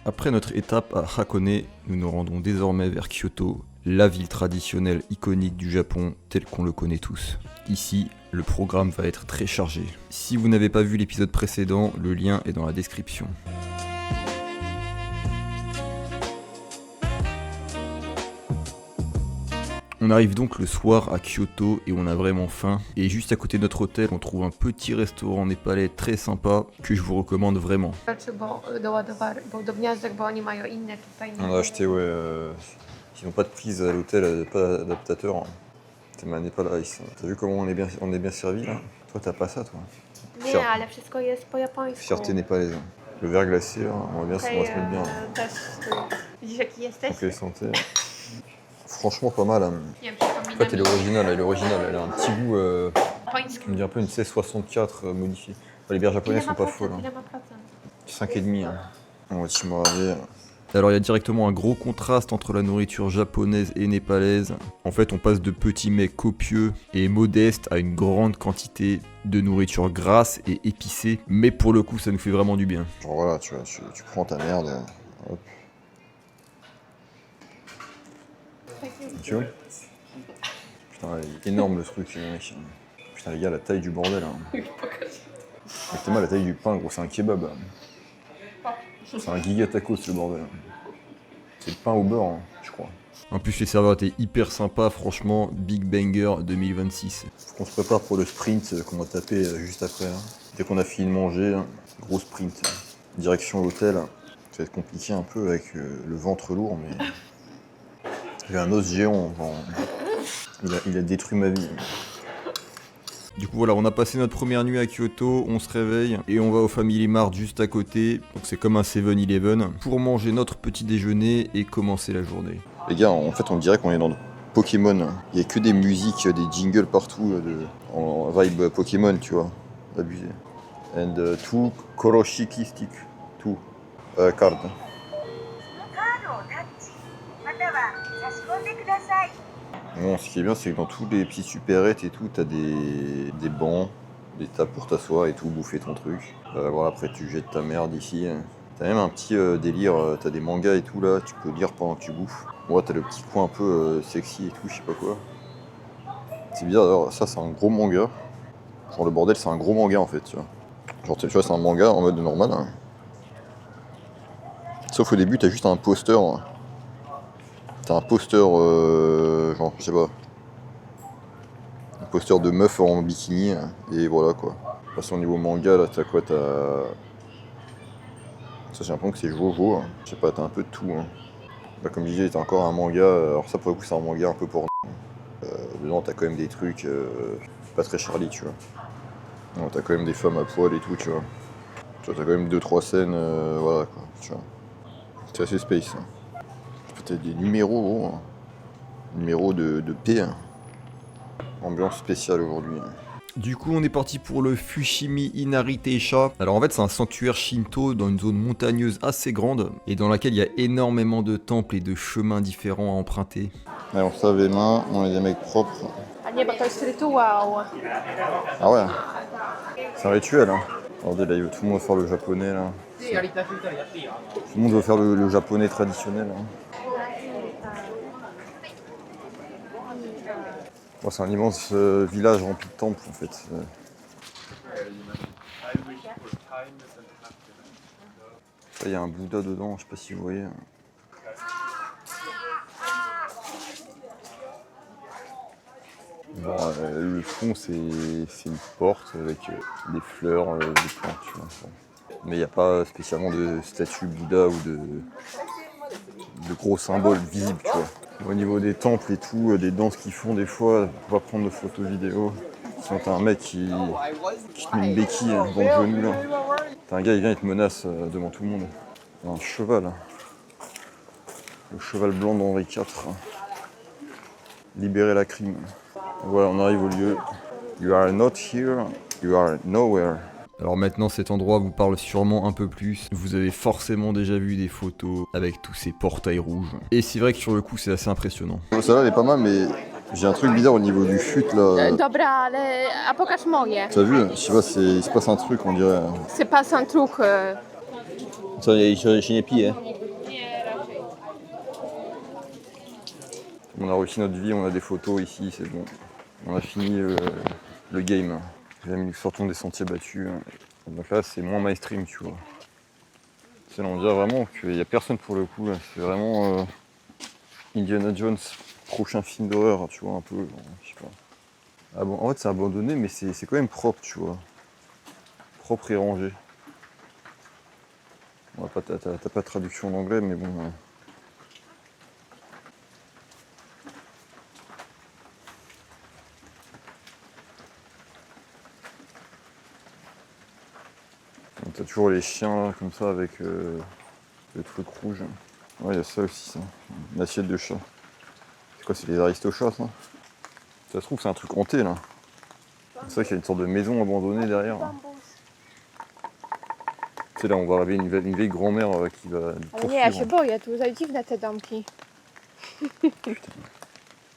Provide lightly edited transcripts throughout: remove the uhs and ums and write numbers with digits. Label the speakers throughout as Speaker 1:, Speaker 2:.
Speaker 1: Après notre étape à Hakone, nous nous rendons désormais vers Kyoto, la ville traditionnelle iconique du Japon tel qu'on le connaît tous. Ici, le programme va être très chargé. Si vous n'avez pas vu l'épisode précédent, le lien est dans la description. On arrive donc le soir à Kyoto et on a vraiment faim. Et juste à côté de notre hôtel, on trouve un petit restaurant népalais très sympa que je vous recommande vraiment.
Speaker 2: On a acheté, ils n'ont pas de prise à l'hôtel, pas d'adaptateur. Hein. C'est ma Nepal Ice. T'as vu comment on est bien servi là? Toi t'as pas ça toi?
Speaker 3: Nie, ale wszystko jest po japońsku.
Speaker 2: Fierté népalaise. Le verre glacé, là, on va se mettre bien.
Speaker 3: Też widzisz jaki jesteś?
Speaker 2: Ok, santé. Franchement pas mal. Hein.
Speaker 3: Nie wiem,
Speaker 2: En fait, elle est originale, elle a un petit goût,
Speaker 3: japoński.
Speaker 2: on dirait un peu une 1664 modifiée. Enfin, les bières japonaises sont pas folles. Hein.
Speaker 3: Ile ma procent?
Speaker 2: 5,5. Hein. On va chimoraver.
Speaker 1: Alors il y a directement un gros contraste entre la nourriture japonaise et népalaise. En fait on passe de petits mets copieux et modestes à une grande quantité de nourriture grasse et épicée. Mais pour le coup ça nous fait vraiment du bien.
Speaker 2: Genre voilà, tu prends ta merde. Hop. Tu vois? Putain, il est énorme le truc, mec. Putain les gars, la taille du bordel. Hein. Exactement la taille du pain, gros, c'est un kebab. C'est un giga tacos le bordel. C'est le pain au beurre, hein, je crois.
Speaker 1: En plus les serveurs étaient hyper sympas, franchement, Big Banger 2026.
Speaker 2: Faut qu'on se prépare pour le sprint qu'on va taper juste après. Hein. Dès qu'on a fini de manger, hein, gros sprint. Direction l'hôtel. Ça va être compliqué un peu avec le ventre lourd, mais... J'ai un os géant, genre... il a détruit ma vie.
Speaker 1: Du coup voilà, on a passé notre première nuit à Kyoto, on se réveille et on va au Family Mart juste à côté, donc c'est comme un 7-Eleven, pour manger notre petit déjeuner et commencer la journée.
Speaker 2: Les gars, en fait on dirait qu'on est dans Pokémon. Il y a que des musiques, des jingles partout, en vibe Pokémon, tu vois. Abusé. And two Koroshiki stick, two card. Bon, ce qui est bien, c'est que dans tous les petits supérettes et tout, t'as des bancs, des tables pour t'asseoir et tout, bouffer ton truc. Voilà, après tu jettes ta merde ici. T'as même un petit délire, t'as des mangas et tout là, tu peux lire pendant que tu bouffes. Ouais, t'as le petit coin un peu sexy et tout, je sais pas quoi. C'est bizarre, alors ça c'est un gros manga. Genre le bordel, c'est un gros manga en fait, tu vois. Genre tu vois, c'est un manga en mode normal. Hein. Sauf au début, t'as juste un poster. Hein. T'as un poster, genre, je sais pas, un poster de meuf en bikini, et voilà quoi. De toute façon, au niveau manga, là, t'as quoi? Ça, j'ai l'impression que c'est Jojo, hein. Je sais pas, t'as un peu de tout. Hein. Là, comme je disais, t'as encore un manga, alors ça, pour le coup, c'est un manga un peu porno. Dedans, t'as quand même des trucs, pas très Charlie, tu vois. Non, t'as quand même des femmes à poil et tout, tu vois. Tu vois, t'as quand même 2-3 scènes, voilà quoi, tu vois. C'est assez space. Hein. Peut-être des numéros, gros. Hein. Numéros de P. Hein. Ambiance spéciale aujourd'hui. Hein.
Speaker 1: Du coup on est parti pour le Fushimi Inari Teisha. Alors en fait c'est un sanctuaire shinto dans une zone montagneuse assez grande et dans laquelle il y a énormément de temples et de chemins différents à emprunter.
Speaker 2: Allez, on se lave les mains, on est des mecs propres.
Speaker 3: A nie, bo to jest rytuał.
Speaker 2: Ah ouais. C'est un rituel. Hein. Regardez là, tout le monde va faire le japonais là. Tout le monde va faire le japonais traditionnel. Hein. Bon, c'est un immense village rempli de temples en fait. Il y a un Bouddha dedans, je sais pas si vous voyez. Bon, le fond c'est une porte avec des fleurs, des plantes, tu vois. Mais il n'y a pas spécialement de statue Bouddha ou de gros symboles visibles, tu vois. Au niveau des temples et tout, des danses qu'ils font des fois, pour pas prendre de photos vidéo. Sinon t'as un mec qui te met une béquille devant le genou là. T'as un gars, il vient, il te menace devant tout le monde. T'as un cheval. Le cheval blanc d'Henri IV. Libérer la crime. Voilà, on arrive au lieu. You are not here, you are nowhere.
Speaker 1: Alors maintenant cet endroit vous parle sûrement un peu plus, vous avez forcément déjà vu des photos avec tous ces portails rouges. Et c'est vrai que sur le coup c'est assez impressionnant.
Speaker 2: Celle-là elle est pas mal mais j'ai un truc bizarre au niveau du fut là.
Speaker 3: Dobra, ale a pokaż moje.
Speaker 2: T'as vu? Je sais pas, il se passe un truc on dirait.
Speaker 3: C'est pas un truc.
Speaker 2: Ça, il y a une épée, hein. On a réussi notre vie, on a des photos ici, c'est bon. On a fini le game. Les amis, nous sortons des sentiers battus. Donc là, c'est moins mainstream, tu vois. C'est là, on dirait vraiment qu'il n'y a personne pour le coup. Là. C'est vraiment Indiana Jones, prochain film d'horreur, tu vois, un peu. Je sais pas. Ah bon, en fait, c'est abandonné, mais c'est quand même propre, tu vois. Propre et rangé. Bon, t'as pas de traduction en anglais, mais bon. T'as toujours les chiens là, comme ça avec le truc rouge. Ouais, il y a ça aussi, ça. Une assiette de chat. C'est quoi, c'est les aristochats, ça? Ça se trouve, c'est un truc hanté là. C'est vrai qu'il y a une sorte de maison abandonnée derrière. Tu sais, là, on va arriver une vieille grand-mère qui va nous
Speaker 3: Ale nie, ja się
Speaker 2: poursuivre.
Speaker 3: boję, tu za dziwne te domki.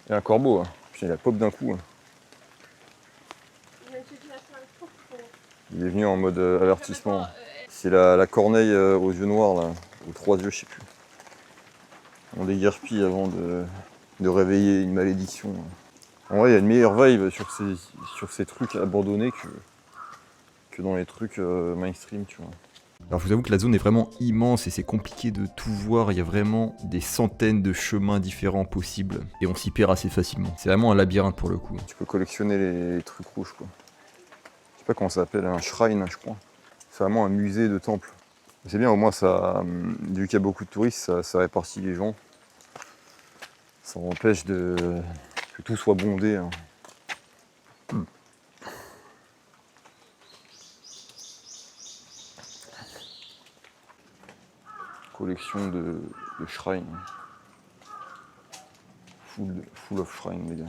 Speaker 2: Et un corbeau, hein. Putain, il a pop d'un coup. Hein. Il est venu en mode avertissement. C'est la corneille aux yeux noirs, là, aux 3 yeux, je sais plus. On déguerpille avant de réveiller une malédiction. En vrai, il y a une meilleure vibe sur ces trucs abandonnés que dans les trucs mainstream, tu vois.
Speaker 1: Alors je vous avoue que la zone est vraiment immense et c'est compliqué de tout voir, il y a vraiment des centaines de chemins différents possibles et on s'y perd assez facilement. C'est vraiment un labyrinthe pour le coup.
Speaker 2: Tu peux collectionner les trucs rouges, quoi. Je sais pas comment ça s'appelle, un shrine, je crois. C'est vraiment un musée de temples. C'est bien, au moins, ça, vu qu'il y a beaucoup de touristes, ça répartit les gens. Ça empêche que tout soit bondé. Hein. Collection de shrines. Full of shrines, les gars.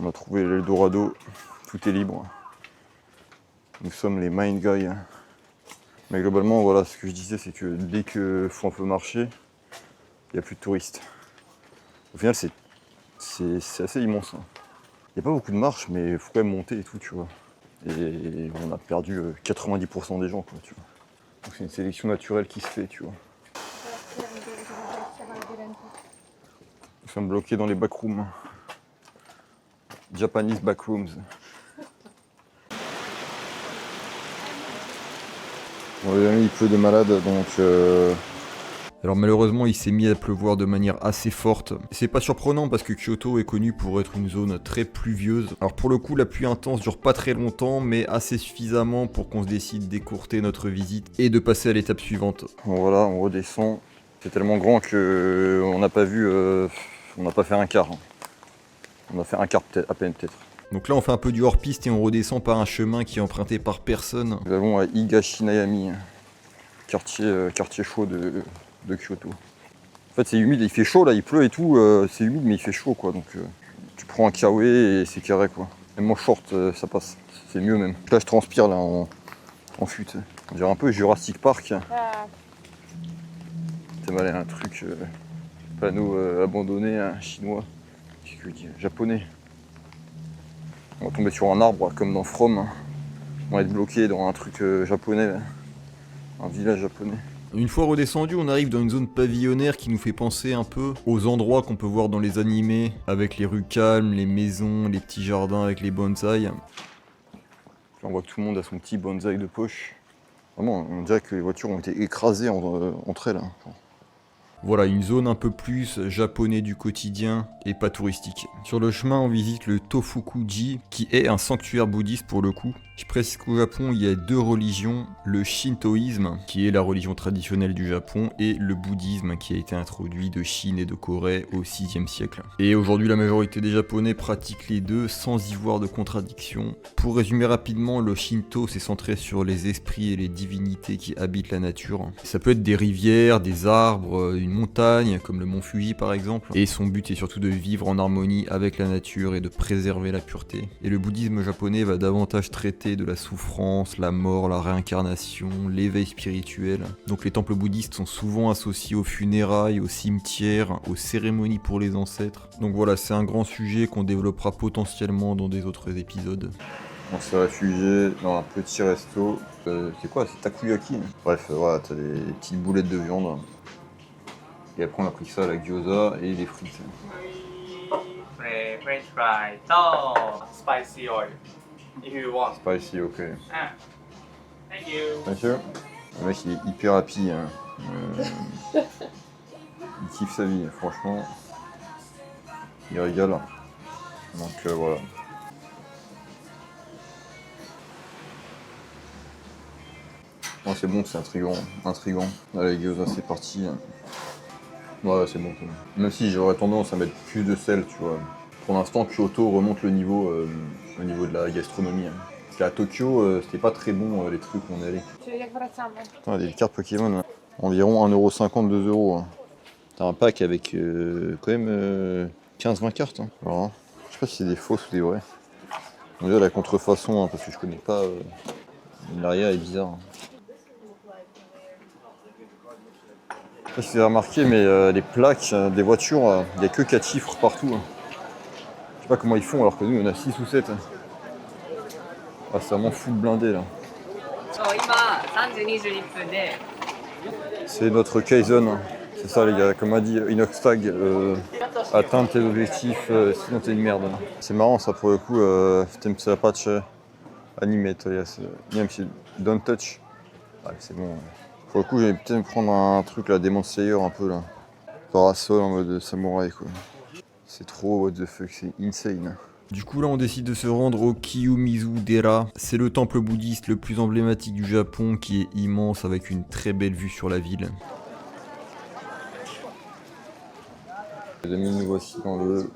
Speaker 2: On a trouvé l'Eldorado, tout est libre. Nous sommes les Mind Guys. Mais globalement, voilà, ce que je disais, c'est que dès qu'il faut un peu marcher, il n'y a plus de touristes. Au final, c'est assez immense. Hein. Il n'y a pas beaucoup de marches, mais il faut quand même monter et tout, tu vois. Et on a perdu 90% des gens, quoi, tu vois. Donc c'est une sélection naturelle qui se fait, tu vois. Nous sommes bloqués dans les backrooms. Japanese backrooms. Bon, les amis, il pleut de malade, donc...
Speaker 1: Alors malheureusement il s'est mis à pleuvoir de manière assez forte. C'est pas surprenant parce que Kyoto est connu pour être une zone très pluvieuse. Alors pour le coup la pluie intense dure pas très longtemps mais assez suffisamment pour qu'on se décide d'écourter notre visite et de passer à l'étape suivante.
Speaker 2: Bon, voilà, on redescend. C'est tellement grand que on n'a pas vu... on n'a pas fait un quart. Hein. On a fait un quart peut-être, à peine peut-être.
Speaker 1: Donc là on fait un peu du hors-piste et on redescend par un chemin qui est emprunté par personne.
Speaker 2: Nous allons à Higashinayami, quartier chaud de Kyoto. En fait c'est humide, il fait chaud là, il pleut et tout, c'est humide mais il fait chaud quoi, donc tu prends un kawaii et c'est carré quoi. Même en short ça passe, c'est mieux même. Là je transpire là en fut. On dirait un peu Jurassic Park.
Speaker 3: Tak.
Speaker 2: C'est mal un truc, panneau abandonné, hein, chinois, qu'est-ce que je dis, japonais. On va tomber sur un arbre comme dans From. Hein. On va être bloqué dans un truc japonais, là. Un village japonais.
Speaker 1: Une fois redescendu, on arrive dans une zone pavillonnaire qui nous fait penser un peu aux endroits qu'on peut voir dans les animés, avec les rues calmes, les maisons, les petits jardins avec les bonsaïs.
Speaker 2: On voit que tout le monde a son petit bonsaï de poche. Vraiment, on dirait que les voitures ont été écrasées entre elles. Hein.
Speaker 1: Voilà, une zone un peu plus japonais du quotidien et pas touristique. Sur le chemin, on visite le Tofuku-ji, qui est un sanctuaire bouddhiste pour le coup. Je précise qu'au Japon, il y a deux religions, le shintoïsme, qui est la religion traditionnelle du Japon, et le bouddhisme, qui a été introduit de Chine et de Corée au 6e siècle. Et aujourd'hui, la majorité des Japonais pratiquent les deux sans y voir de contradiction. Pour résumer rapidement, le Shinto s'est centré sur les esprits et les divinités qui habitent la nature. Ça peut être des rivières, des arbres, une montagne, comme le mont Fuji par exemple, et son but est surtout de vivre en harmonie avec la nature et de préserver la pureté. Et le bouddhisme japonais va davantage traiter de la souffrance, la mort, la réincarnation, l'éveil spirituel. Donc les temples bouddhistes sont souvent associés aux funérailles, aux cimetières, aux cérémonies pour les ancêtres. Donc voilà, c'est un grand sujet qu'on développera potentiellement dans des autres épisodes.
Speaker 2: On s'est réfugié dans un petit resto. C'est quoi? C'est takoyaki. Bref, voilà, t'as des petites boulettes de viande. Et après on a pris ça, la gyoza et des frites.
Speaker 4: French fry, so spicy oil if you want.
Speaker 2: Spicy, ok.
Speaker 4: Ah. Thank you.
Speaker 2: Bien sûr. Le mec il est hyper happy. Hein. Il kiffe sa vie, franchement. Il régale. Donc voilà. Non, c'est bon, c'est intriguant. Allez, gyoza, c'est parti. Ouais, c'est bon. Même si j'aurais tendance à mettre plus de sel, tu vois. Pour l'instant, Kyoto remonte le niveau au niveau de la gastronomie. Hein. Parce qu'à Tokyo, c'était pas très bon les trucs où on est allé.
Speaker 3: Czyli jak wracamy.
Speaker 2: Putain, des cartes Pokémon, hein. Environ 1,50€, 2€. Hein. T'as un pack avec quand même 15-20 cartes. Hein. Voilà. Je sais pas si c'est des fausses ou des vraies. On dirait la contrefaçon, hein, parce que je connais pas. L'arrière est bizarre. Hein. Je sais pas si vous avez remarqué, mais les plaques des voitures, il n'y a que 4 chiffres partout. Hein. Je sais pas comment ils font alors que nous on a 6 ou 7. Hein. Ah, c'est vraiment full blindé là. C'est notre Kaizen. Hein. C'est ça les gars, comme a dit Inoxtag, atteindre tes objectifs sinon t'es une merde. Hein. C'est marrant ça pour le coup, t'aimes ça patch animé, même si don't touch. Ah, c'est bon. Pour le coup, je vais peut-être me prendre un truc là, Demon Slayer un peu là. Parasol en mode samouraï quoi. C'est trop what the fuck, c'est insane.
Speaker 1: Du coup là on décide de se rendre au Kiyomizu-dera. C'est le temple bouddhiste le plus emblématique du Japon qui est immense avec une très belle vue sur la ville.
Speaker 2: Les amis, nous voici dans le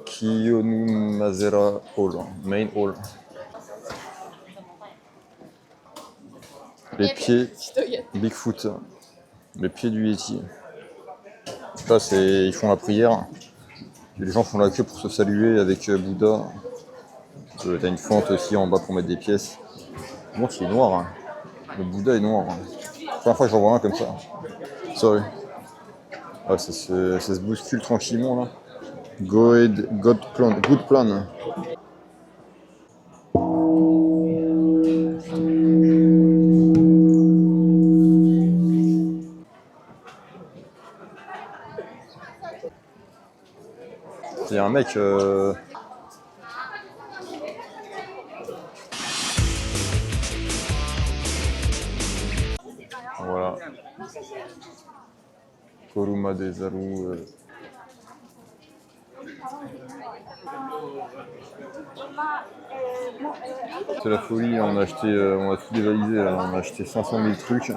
Speaker 2: Kiyonumazera Hall, main hall. Les pieds Bigfoot, les pieds du Yeti. Là, ils font la prière. Les gens font la queue pour se saluer avec Bouddha. T'as une fente aussi en bas pour mettre des pièces. Bon, il est noir. Hein. Le Bouddha est noir. Hein. C'est la première fois que j'en vois un comme ça. Sorry. Ah, ça se bouscule tranquillement là. Good plan. Il y a un mec. Voilà. Koruma Dezaru. C'est la folie, on a tout dévalisé là, on a acheté 500 000 trucs. Tu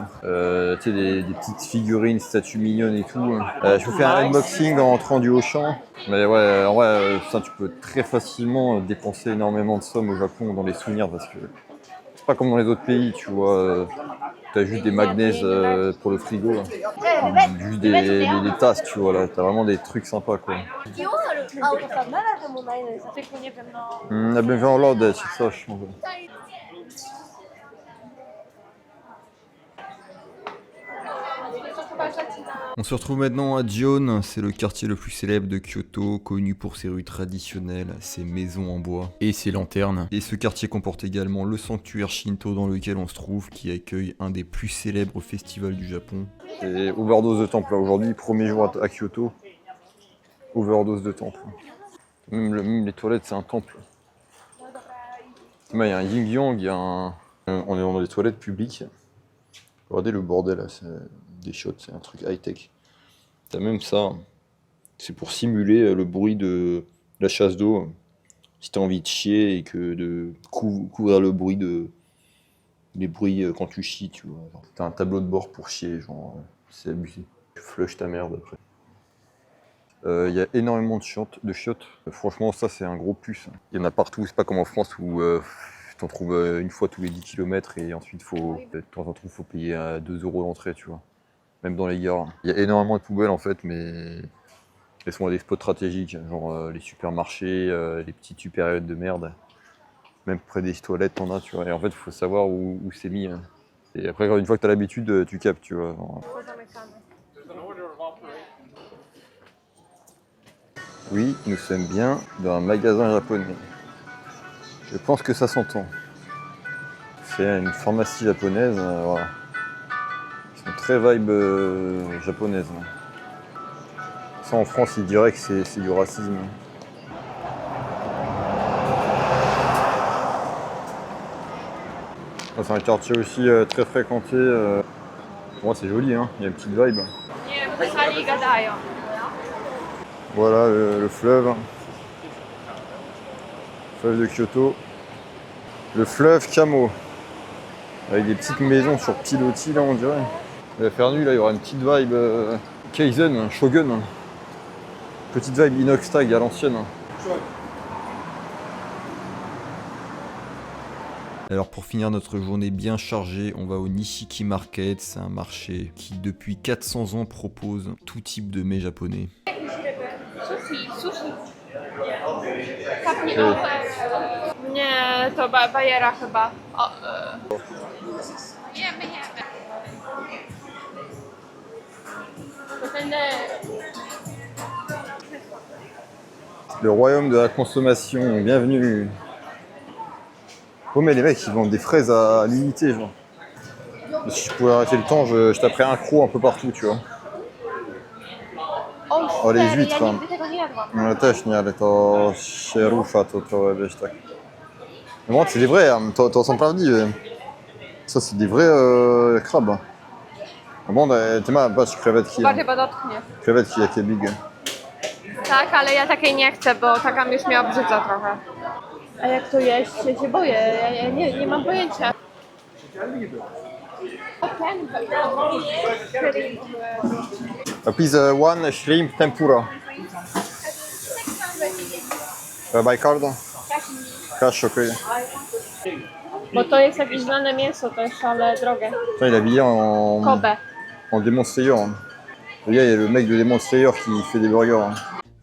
Speaker 2: sais, des petites figurines, statues mignonnes et tout. Je vous fais un unboxing en rentrant du Auchan. Mais ouais, en vrai, ça tu peux très facilement dépenser énormément de sommes au Japon dans les souvenirs parce que c'est pas comme dans les autres pays, tu vois. T'as juste des magnèses pour le frigo, là. Juste des tasses, tu vois, là. T'as vraiment des trucs sympas, quoi. La bienvenue c'est ça, je pense.
Speaker 1: On se retrouve maintenant à Gion, c'est le quartier le plus célèbre de Kyoto, connu pour ses rues traditionnelles, ses maisons en bois et ses lanternes. Et ce quartier comporte également le sanctuaire Shinto dans lequel on se trouve, qui accueille un des plus célèbres festivals du Japon.
Speaker 2: C'est overdose de temple là aujourd'hui, premier jour à Kyoto. Overdose de temple. Même les toilettes, c'est un temple. Il y a un yin-yang, on est dans les toilettes publiques. Regardez le bordel là, c'est des shots, c'est un truc high-tech. T'as même ça, c'est pour simuler le bruit de la chasse d'eau. Si t'as envie de chier et que de couvrir le bruit les bruits quand tu chies, tu vois. T'as un tableau de bord pour chier, genre, c'est abusé. Tu flushes ta merde après. Il y a énormément de chiottes. Franchement, ça c'est un gros plus. Il y en a partout, c'est pas comme en France où t'en trouves une fois tous les 10 km et ensuite faut payer 2€ l'entrée, tu vois. Même dans les gares. Il y a énormément de poubelles en fait, mais elles sont à des spots stratégiques, genre les supermarchés, les petites supérieures de merde. Même près des toilettes, t'en as, tu vois. Et en fait, il faut savoir où c'est mis. Hein. Et après, une fois que t'as l'habitude, tu captes, tu vois. Oui, nous sommes bien dans un magasin japonais. Je pense que ça s'entend. C'est une pharmacie japonaise, voilà. Ils sont très vibe japonaise. Ça en France, ils diraient que c'est du racisme. C'est un quartier aussi très fréquenté. Pour moi, c'est joli, hein. Il y a une petite vibe.
Speaker 3: Nie, wysłali i gadają.
Speaker 2: Voilà le fleuve. Fleuve de Kyoto. Le fleuve Kamo. Avec des petites maisons sur pilotis, là, on dirait. Il va faire nuit, là, il y aura une petite vibe Kaizen, Shogun. Petite vibe Inox Tag à l'ancienne.
Speaker 1: Alors pour finir notre journée bien chargée, on va au Nishiki Market. C'est un marché qui depuis 400 ans propose tout type de mets japonais.
Speaker 3: Sushi. Kapniowe. Nie, to bajera chyba. O, jemy. To ten...
Speaker 2: Le royaume de la consommation, bienvenue. Oh mais les mecs ils vendent des fraises à l'unité genre. Si je pouvais arrêter le temps, je taperais un croc un peu partout, tu vois.
Speaker 3: O,
Speaker 2: les
Speaker 3: serio,
Speaker 2: huîtres,
Speaker 3: ja
Speaker 2: hein.
Speaker 3: nigdy tego nie jadłam.
Speaker 2: No też nie, ale to się rusza, to trochę, wiesz, tak. Mais bon, c'est des vrais, hein. To są prawdziwe. Ça c'est des vrais crabes. Ah bon, ty ma, patrz, krewetki.
Speaker 3: Bardziej chyba dotknie.
Speaker 2: Krewetki jakie big.
Speaker 3: Tak, ale ja takiej nie chcę, bo taka już mnie obrzydza trochę. A jak to jeść? Ja się boję, ja nie mam pojęcia.
Speaker 2: Please one shrimp tempura. By card? Cash, okay.
Speaker 3: Bo to jest jakieś znane mięso też, ale drogie.
Speaker 2: Putain, il est habillé
Speaker 3: Kobe.
Speaker 2: en Demon Slayer. Hein. Le gars, il y a le mec de Demon Slayer qui fait des burgers. Hein.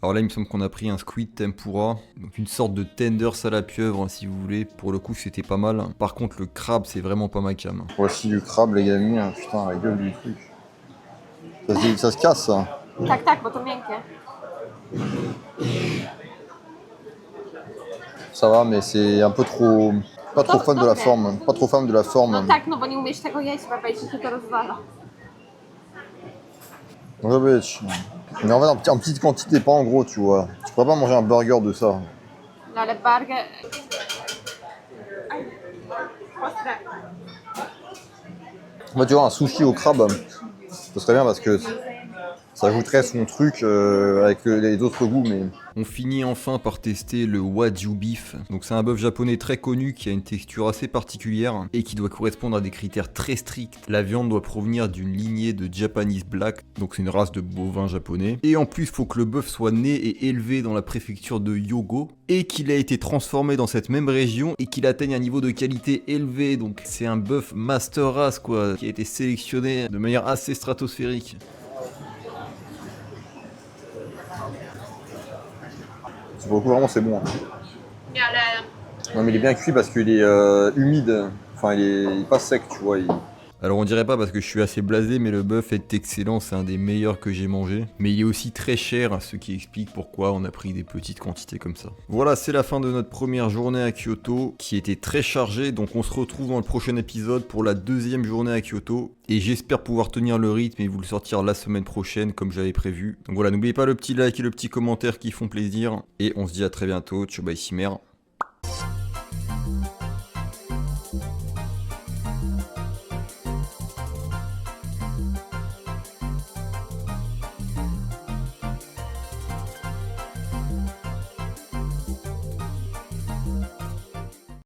Speaker 1: Alors là il me semble qu'on a pris un squid tempura, donc une sorte de tenders à la pieuvre hein, si vous voulez. Pour le coup c'était pas mal. Par contre le crabe c'est vraiment pas ma cam.
Speaker 2: Voici du crabe, les gars. Hein. Putain, la gueule du truc. Ça se casse, ça.
Speaker 3: Tak, bo to miękkie.
Speaker 2: Ça va, mais c'est un peu trop... Pas trop fan de la forme. Pas trop fan de la forme.
Speaker 3: No tak, no bo nie umiesz tego jeść, papa, i się to rozwala.
Speaker 2: Może być. Mais en fait, en petite quantité, pas en gros, tu vois. Tu pourrais pas manger un burger de ça.
Speaker 3: No ale burger... Ostre.
Speaker 2: Moi, tu vois, un sushi au crabe, ce serait bien parce que ça ajouterait son truc avec les autres goûts, mais...
Speaker 1: On finit enfin par tester le Wagyu beef. Donc c'est un bœuf japonais très connu qui a une texture assez particulière et qui doit correspondre à des critères très stricts. La viande doit provenir d'une lignée de Japanese Black, donc c'est une race de bovins japonais. Et en plus, il faut que le bœuf soit né et élevé dans la préfecture de Hyogo et qu'il a été transformé dans cette même région et qu'il atteigne un niveau de qualité élevé. Donc c'est un bœuf master race quoi, qui a été sélectionné de manière assez stratosphérique.
Speaker 2: Pour le coup, vraiment, c'est bon. Hein.
Speaker 3: Nie, ale...
Speaker 2: Non, mais il est bien cuit parce qu'il est humide. Enfin, il est pas sec, tu vois.
Speaker 1: Alors on dirait pas parce que je suis assez blasé, mais le bœuf est excellent, c'est un des meilleurs que j'ai mangé. Mais il est aussi très cher, ce qui explique pourquoi on a pris des petites quantités comme ça. Voilà, c'est la fin de notre première journée à Kyoto, qui était très chargée. Donc on se retrouve dans le prochain épisode pour la deuxième journée à Kyoto. Et j'espère pouvoir tenir le rythme et vous le sortir la semaine prochaine comme j'avais prévu. Donc voilà, n'oubliez pas le petit like et le petit commentaire qui font plaisir. Et on se dit à très bientôt, ciao bye Cimer.